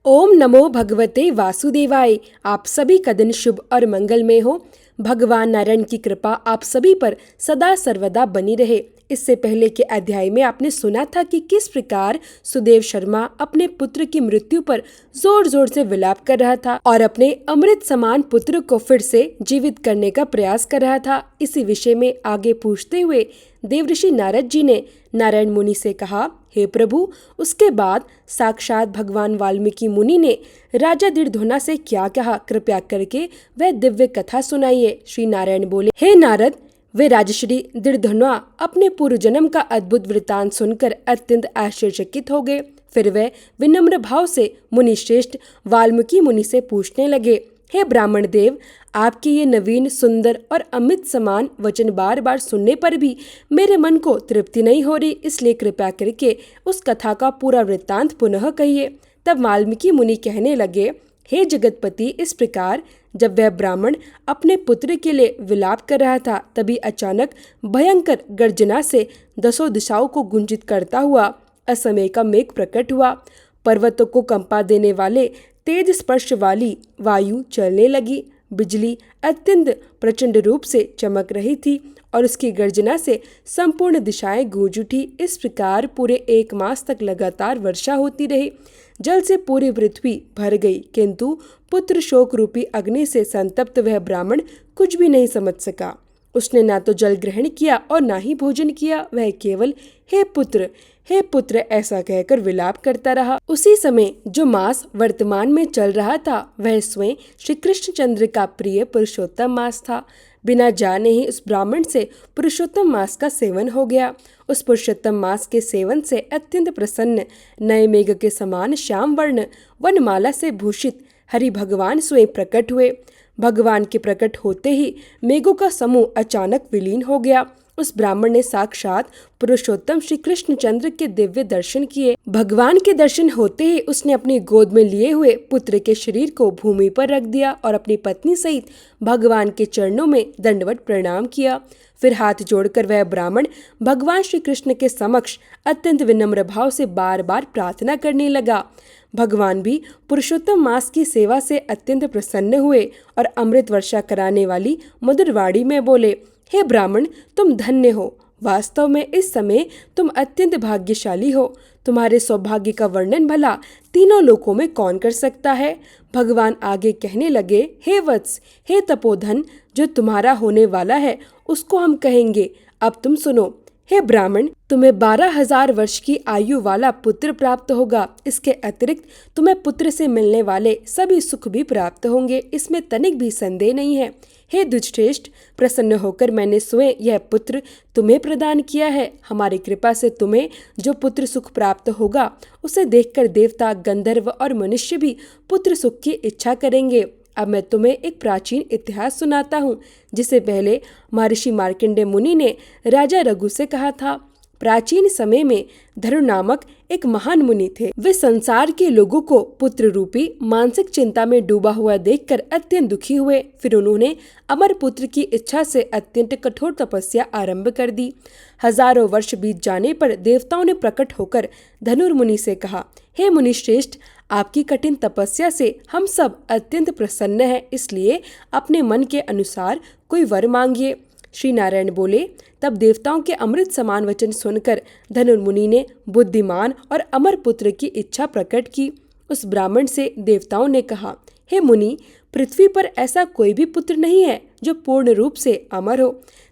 ओम नमो भगवते वासुदेवाय। आप सभी का दिन शुभ और मंगलमय हो। भगवान नारायण की कृपा आप सभी पर सदा सर्वदा बनी रहे। इससे पहले के अध्याय में आपने सुना था कि किस प्रकार सुदेव शर्मा अपने पुत्र की मृत्यु पर जोर जोर से विलाप कर रहा था और अपने अमृत समान पुत्र को फिर से जीवित करने का प्रयास कर रहा था। इसी विषय में आगे पूछते हुए देवऋषि नारद जी ने नारायण मुनि से कहा, हे प्रभु, उसके बाद साक्षात भगवान वाल्मीकि मुनि ने राजा दृढ़धोना से क्या कहा, कृपया करके वह दिव्य कथा सुनाइए। श्री नारायण बोले, हे नारद, वे राजश्री दृढ़धोना अपने पूर्व जन्म का अद्भुत वृतांत सुनकर अत्यंत आश्चर्यचकित हो गए। फिर वे विनम्र भाव से मुनि श्रेष्ठ वाल्मीकि मुनि से पूछने लगे, हे ब्राह्मण देव, आपके ये नवीन, सुंदर और अमृत समान वचन बार बार सुनने पर भी मेरे मन को तृप्ति नहीं हो रही, इसलिए कृपया करके उस कथा का पूरा वृत्तांत पुनः कहिए। तब वाल्मीकि मुनि कहने लगे, हे जगतपति, इस प्रकार जब वह ब्राह्मण अपने पुत्र के लिए विलाप कर रहा था, तभी अचानक भयंकर गर्जना से दसों दिशाओं को गुंजित करता हुआ असमय का मेघ प्रकट हुआ। पर्वतों को कंपा देने वाले तेज स्पर्श वाली वायु चलने लगी। बिजली अत्यंत प्रचंड रूप से चमक रही थी और उसकी गर्जना से संपूर्ण दिशाएं गूंज उठी। इस प्रकार पूरे 1 मास तक लगातार वर्षा होती रही। जल से पूरी पृथ्वी भर गई, किंतु पुत्र शोक रूपी अग्नि से संतप्त वह ब्राह्मण कुछ भी नहीं समझ सका। उसने ना तो जल ग्रहण किया और ना ही भोजन किया। वह केवल हे पुत्र, हे पुत्र ऐसा कहकर विलाप करता रहा। उसी समय जो मास वर्तमान में चल रहा था वह स्वयं श्री कृष्णचंद्र का प्रिय पुरुषोत्तम मास था। बिना जाने ही उस ब्राह्मण से पुरुषोत्तम मास का सेवन हो गया। उस पुरुषोत्तम मास के सेवन से अत्यंत प्रसन्न, नए मेघ के समान श्याम वर्ण वनमाला से भूषित हरि भगवान स्वयं प्रकट हुए। भगवान के प्रकट होते ही मेघों का समूह अचानक विलीन हो गया। उस ब्राह्मण ने साक्षात पुरुषोत्तम श्री कृष्णचंद्र के दिव्य दर्शन किए। भगवान के दर्शन होते ही उसने अपनी गोद में लिए हुए पुत्र के शरीर को भूमि पर रख दिया और अपनी पत्नी सहित भगवान के चरणों में दंडवत प्रणाम किया। फिर हाथ जोड़कर वह ब्राह्मण भगवान श्री कृष्ण के समक्ष अत्यंत विनम्र भाव से बार बार प्रार्थना करने लगा। भगवान भी पुरुषोत्तम मास की सेवा से अत्यंत प्रसन्न हुए और अमृत वर्षा कराने वाली मधुर वाणी में बोले, हे ब्राह्मण, तुम धन्य हो। वास्तव में इस समय तुम अत्यंत भाग्यशाली हो। तुम्हारे सौभाग्य का वर्णन भला तीनों लोकों में कौन कर सकता है। भगवान आगे कहने लगे, हे वत्स, हे तपोधन, जो तुम्हारा होने वाला है उसको हम कहेंगे। अब तुम सुनो। हे ब्राह्मण, तुम्हें 12,000 वर्ष की आयु वाला पुत्र प्राप्त होगा। इसके अतिरिक्त तुम्हें पुत्र से मिलने वाले सभी सुख भी प्राप्त होंगे, इसमें तनिक भी संदेह नहीं है। हे दुष्श्रेष्ठ, प्रसन्न होकर मैंने स्वयं यह पुत्र तुम्हें प्रदान किया है। हमारी कृपा से तुम्हें जो पुत्र सुख प्राप्त होगा उसे देखकर देवता, गंधर्व और मनुष्य भी पुत्र सुख की इच्छा करेंगे। अब मैं तुम्हें एक प्राचीन इतिहास सुनाता हूँ, जिसे पहले महर्षि मार्कंडेय मुनि ने राजा रघु से कहा था। प्राचीन समय में धनु नामक एक महान मुनि थे। वे संसार के लोगों को पुत्र रूपी मानसिक चिंता में डूबा हुआ देखकर अत्यंत दुखी हुए। फिर उन्होंने अमर पुत्र की इच्छा से अत्यंत कठोर तपस्या आरंभ कर दी। हजारों वर्ष बीत जाने पर देवताओं ने प्रकट होकर धनुर्मुनि से कहा, हे मुनि श्रेष्ठ, आपकी कठिन तपस्या से हम सब अत्यंत प्रसन्न हैं, इसलिए अपने मन के अनुसार कोई वर मांगिए। श्री नारायण बोले, तब देवताओं के अमृत समान वचन सुनकर धनुर्मुनि ने बुद्धिमान और अमर पुत्र की इच्छा प्रकट की। उस ब्राह्मण से देवताओं ने कहा, हे मुनि, पृथ्वी पर ऐसा कोई भी पुत्र नहीं है जो पूर्ण रूप से अमर हो।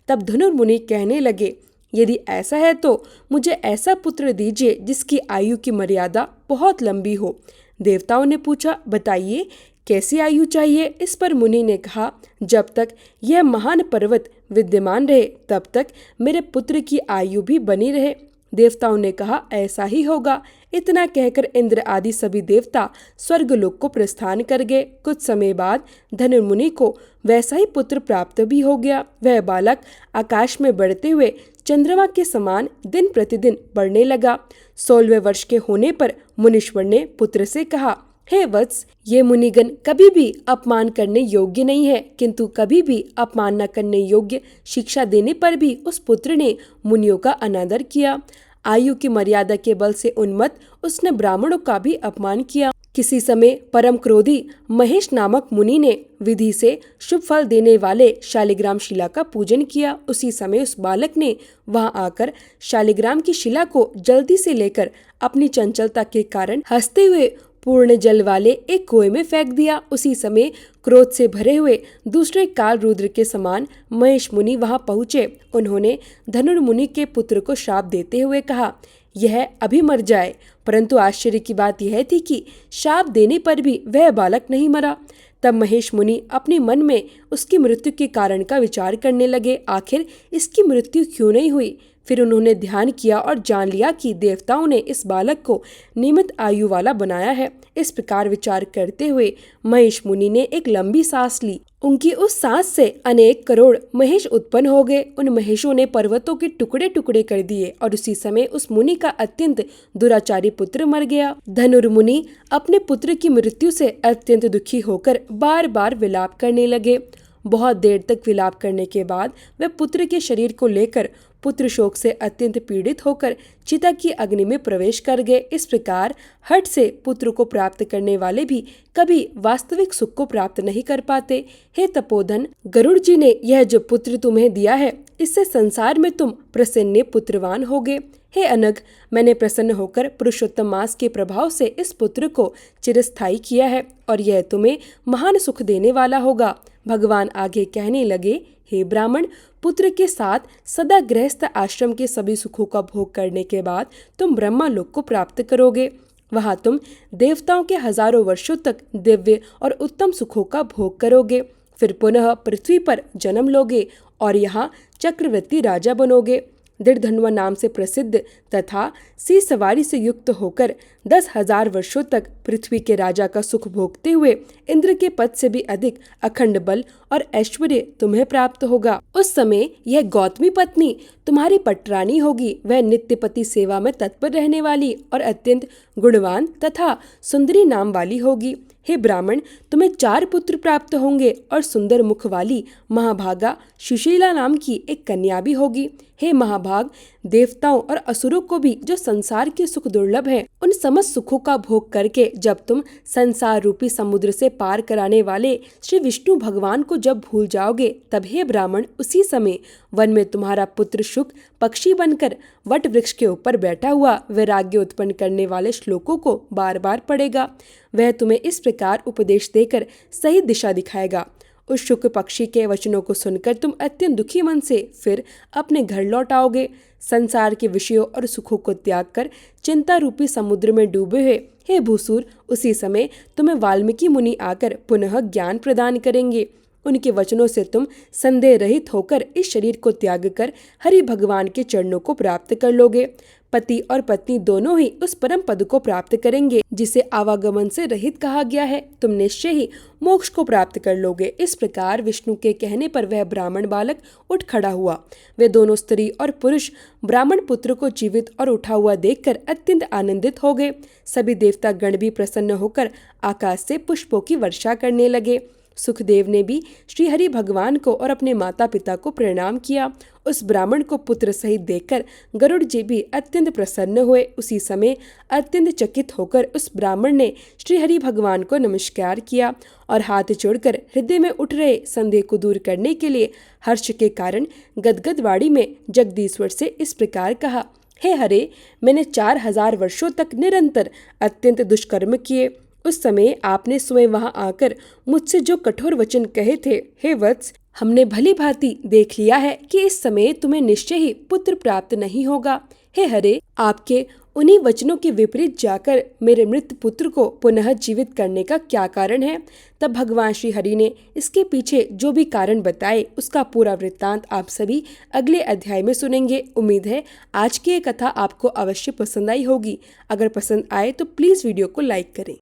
तब धनुर्मुनि कहने लगे, यदि ऐसा है तो मुझे ऐसा पुत्र दीजिए जिसकी आयु की मर्यादा बहुत लंबी हो। देवताओं ने पूछा, बताइए कैसी आयु चाहिए। इस पर मुनि ने कहा, जब तक यह महान पर्वत विद्यमान रहे तब तक मेरे पुत्र की आयु भी बनी रहे। देवताओं ने कहा, ऐसा ही होगा। इतना कहकर इंद्र आदि सभी देवता स्वर्गलोक को प्रस्थान कर गए। कुछ समय बाद धनुर्मुनि को वैसा ही पुत्र प्राप्त भी हो गया। वह बालक आकाश में बढ़ते हुए चंद्रमा के समान दिन प्रतिदिन बढ़ने लगा। 16वें वर्ष के होने पर मुनीश्वर ने पुत्र से कहा, हे वत्स, ये मुनिगण कभी भी अपमान करने योग्य नहीं है, किंतु कभी भी अपमान न करने योग्य शिक्षा देने पर भी उस पुत्र ने मुनियों का अनादर किया। आयु की मर्यादा के बल से उन्मत्त उसने ब्राह्मणों का भी अपमान किया। किसी समय परम क्रोधी महेश नामक मुनि ने विधि से शुभ फल देने वाले शालिग्राम शिला का पूजन किया। उसी समय उस बालक ने वहां आकर शालिग्राम की शिला को जल्दी से लेकर अपनी चंचलता के कारण हंसते हुए पूर्ण जल वाले एक कुएं में फेंक दिया। उसी समय क्रोध से भरे हुए दूसरे काल रुद्र के समान महेश मुनि वहां पहुंचे। उन्होंने धनुर्मुनि के पुत्र को श्राप देते हुए कहा, यह अभी मर जाए। परंतु आश्चर्य की बात यह थी कि शाप देने पर भी वह बालक नहीं मरा। तब महेश मुनि अपने मन में उसकी मृत्यु के कारण का विचार करने लगे। आखिर इसकी मृत्यु क्यों नहीं हुई? फिर उन्होंने ध्यान किया और जान लिया कि देवताओं ने इस बालक को नियमित आयु वाला बनाया है। इस प्रकार विचार करते हुए महेश मुनि ने एक लंबी सांस ली। उनकी उस सांस से अनेक करोड़ महेश उत्पन्न हो गए। उन महेशों ने पर्वतों के टुकड़े टुकड़े कर दिए और उसी समय उस मुनि का अत्यंत दुराचारी पुत्र मर गया। धनुर्मुनि अपने पुत्र की मृत्यु से अत्यंत दुखी होकर बार बार विलाप करने लगे। बहुत देर तक विलाप करने के बाद वे पुत्र के शरीर को लेकर पुत्र शोक से अत्यंत पीड़ित होकर चिता की अग्नि में प्रवेश कर गए। इस प्रकार हठ से पुत्र को प्राप्त करने वाले भी कभी वास्तविक सुख को प्राप्त नहीं कर पाते। हे तपोधन, गरुड़ जी ने यह जो पुत्र तुम्हें दिया है, इससे संसार में तुम प्रसन्न पुत्रवान होगे। हे अनग, मैंने प्रसन्न होकर पुरुषोत्तम मास के प्रभाव से इस पुत्र को चिरस्थायी किया है और यह तुम्हें महान सुख देने वाला होगा। भगवान आगे कहने लगे, हे ब्राह्मण, पुत्र के साथ सदा गृहस्थ आश्रम के सभी सुखों का भोग करने के बाद तुम ब्रह्मलोक को प्राप्त करोगे। वहां तुम देवताओं के हजारों वर्षों तक दिव्य और उत्तम सुखों का भोग करोगे। फिर पुनः पृथ्वी पर जन्म लोगे और यहाँ चक्रवर्ती राजा बनोगे। दृढ़धनुआ नाम से प्रसिद्ध तथा सी सवारी से युक्त होकर 10,000 वर्षों तक पृथ्वी के राजा का सुख भोगते हुए इंद्र के पद से भी अधिक अखंड बल और ऐश्वर्य तुम्हें प्राप्त होगा। उस समय यह गौतमी पत्नी तुम्हारी पटरानी होगी। वह नित्य पति सेवा में तत्पर रहने वाली और अत्यंत गुणवान तथा सुंदरी नाम वाली होगी। हे ब्राह्मण, तुम्हें 4 पुत्र प्राप्त होंगे और सुंदर मुख वाली महाभागा सुशीला नाम की एक कन्या भी होगी। हे महाभाग, देवताओं और असुरों को भी जो संसार के सुख दुर्लभ है, उन समस्त सुखों का भोग करके जब तुम संसार रूपी समुद्र से पार कराने वाले श्री विष्णु भगवान को जब भूल जाओगे, तब हे ब्राह्मण, उसी समय वन में तुम्हारा पुत्र शुक पक्षी बनकर वट वृक्ष के ऊपर बैठा हुआ वैराग्य उत्पन्न करने वाले श्लोकों को बार बार पढ़ेगा। वह तुम्हें इस प्रकार उपदेश देकर सही दिशा दिखाएगा। उस शुक पक्षी के वचनों को सुनकर तुम अत्यंत दुखी मन से फिर अपने घर लौट आओगे। संसार के विषयों और सुखों को त्याग कर चिंता रूपी समुद्र में डूबे हुए हे भूसुर, उसी समय तुम्हें वाल्मीकि मुनि आकर पुनः ज्ञान प्रदान करेंगे। उनके वचनों से तुम संदेह रहित होकर इस शरीर को त्याग कर हरि भगवान के चरणों को प्राप्त कर लोगे। पति और पत्नी दोनों ही उस परम पद को प्राप्त करेंगे जिसे आवागमन से रहित कहा गया है। तुम निश्चय ही मोक्ष को प्राप्त कर लोगे। इस प्रकार विष्णु के कहने पर वह ब्राह्मण बालक उठ खड़ा हुआ। वे दोनों स्त्री और पुरुष ब्राह्मण पुत्र को जीवित और उठा हुआ देखकर अत्यंत आनंदित हो गए। सभी देवता गण भी प्रसन्न होकर आकाश से पुष्पों की वर्षा करने लगे। सुखदेव ने भी श्री हरि भगवान को और अपने माता पिता को प्रणाम किया। उस ब्राह्मण को पुत्र सहित देखकर गरुड़ जी भी अत्यंत प्रसन्न हुए। उसी समय अत्यंत चकित होकर उस ब्राह्मण ने श्री हरि भगवान को नमस्कार किया और हाथ जोड़कर हृदय में उठ रहे संदेह को दूर करने के लिए हर्ष के कारण गदगद वाणी में जगदीश्वर से इस प्रकार कहा, हे हरे, मैंने 4000 वर्षों तक निरंतर अत्यंत दुष्कर्म किए। उस समय आपने स्वयं वहां आकर मुझसे जो कठोर वचन कहे थे, हे वत्स, हमने भली भांति देख लिया है कि इस समय तुम्हें निश्चय ही पुत्र प्राप्त नहीं होगा। हे हरे, आपके उन्हीं वचनों के विपरीत जाकर मेरे मृत पुत्र को पुनः जीवित करने का क्या कारण है? तब भगवान श्री हरि ने इसके पीछे जो भी कारण बताए उसका पूरा वृत्तांत आप सभी अगले अध्याय में सुनेंगे। उम्मीद है आज की ये कथा आपको अवश्य पसंद आई होगी। अगर पसंद आए तो प्लीज वीडियो को लाइक करें।